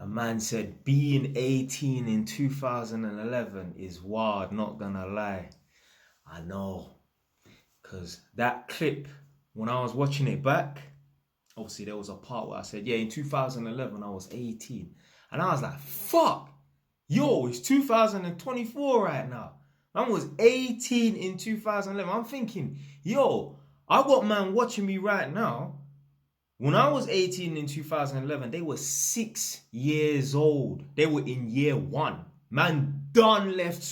A man said being 18 in 2011 is wild, not gonna lie. I know. Because that clip, when I was watching it back, obviously there was a part where I said, yeah, in 2011 I was 18. And I was like, fuck, yo, it's 2024 right now. I was 18 in 2011. I'm thinking, yo, I got man watching me right now. When I was 18 in 2011, they were 6 years old. They were in year 1. Man done left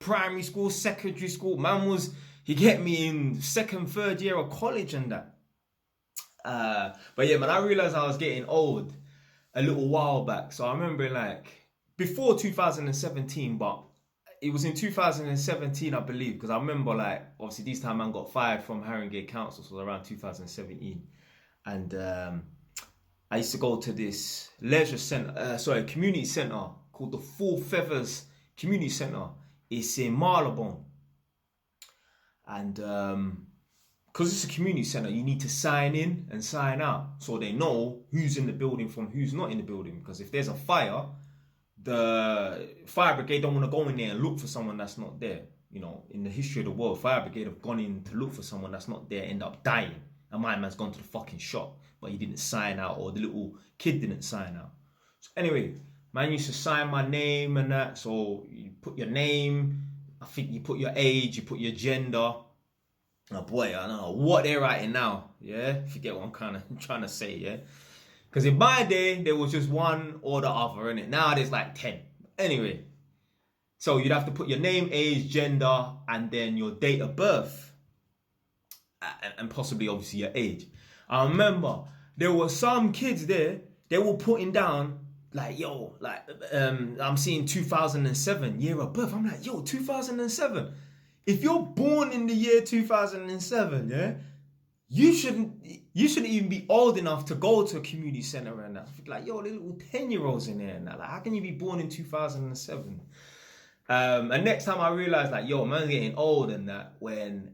primary school, secondary school. Man was, he get me in second, third year of college and that. But yeah, man, I realized I was getting old a little while back. So I remember like before 2017, but it was in 2017, I believe, because I remember like obviously this time man got fired from Haringey Council, so around 2017. And I used to go to this community centre called the Four Feathers Community Centre. It's in Marylebone. And because it's a community centre, you need to sign in and sign out so they know who's in the building from who's not in the building. Because if there's a fire, the fire brigade don't want to go in there and look for someone that's not there. You know, in the history of the world, fire brigade have gone in to look for someone that's not there, end up dying. And my man's gone to the fucking shop, but he didn't sign out, or the little kid didn't sign out. So anyway, man used to sign my name and that. So you put your name, I think you put your age, you put your gender. Oh boy, I don't know what they're writing now. Yeah, if you get what I'm kind of trying to say, yeah. Because in my day, there was just one or the other, innit? Now there's like 10. Anyway, so you'd have to put your name, age, gender, and then your date of birth. And possibly obviously your age. I remember there were some kids there, they were putting down like, yo, like I'm seeing 2007 year of birth. I'm like, yo, 2007. If you're born in the year 2007, yeah, you shouldn't even be old enough to go to a community centre and that. Like, yo, little 10-year-olds in there and that. Like, how can you be born in 2007? And next time I realised like, yo, man's getting old and that when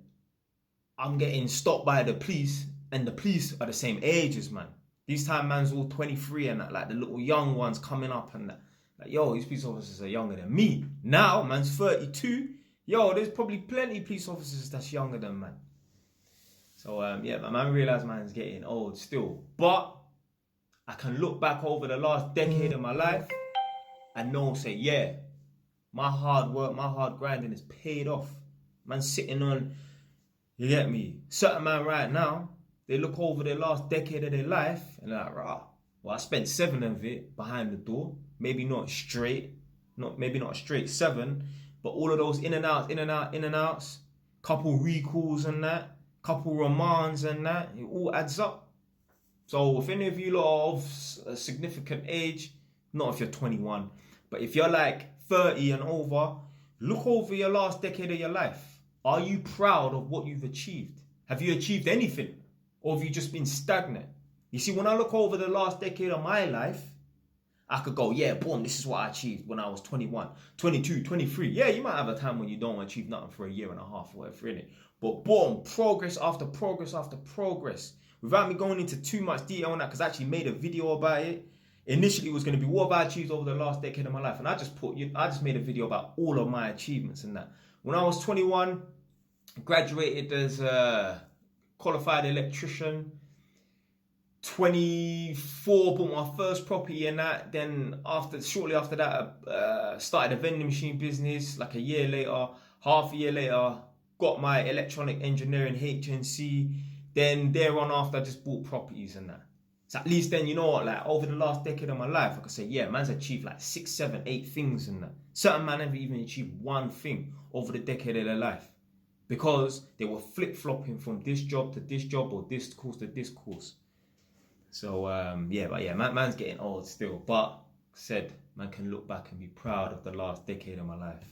I'm getting stopped by the police, and the police are the same age as man. This time man's all 23 and that, like the little young ones coming up and that. Like, yo, these police officers are younger than me. Now, man's 32. Yo, there's probably plenty of police officers that's younger than man. So, yeah, my man realised man's getting old still. But I can look back over the last decade of my life and know, say, yeah, my hard work, my hard grinding is paid off. Man's sitting on, you get me? Certain man right now, they look over their last decade of their life and they're like, rah, well, I spent 7 of it behind the door. Maybe not straight, maybe not a straight 7, but all of those in and outs, couple recalls and that, couple remands and that, it all adds up. So if any of you lot are of a significant age, not if you're 21, but if you're like 30 and over, look over your last decade of your life. Are you proud of what you've achieved? Have you achieved anything? Or have you just been stagnant? You see, when I look over the last decade of my life, I could go, yeah, boom, this is what I achieved when I was 21, 22, 23. Yeah, you might have a time when you don't achieve nothing for a year and a half or whatever, innit? But boom, progress after progress after progress. Without me going into too much detail on that, because I actually made a video about it. Initially, it was going to be what have I achieved over the last decade of my life. And I just made a video about all of my achievements and that. When I was 21, graduated as a qualified electrician. 24, bought my first property and that. Then shortly after that, I started a vending machine business. Like a year later, half a year later, got my electronic engineering HNC. Then thereon after, I just bought properties and that. So at least then, you know what, like over the last decade of my life, I could say, yeah, man's achieved like 6, 7, 8 things and that. Certain man never even achieved one thing over the decade of their life because they were flip-flopping from this job to this job or this course to this course. So, man's getting old still. But, man can look back and be proud of the last decade of my life.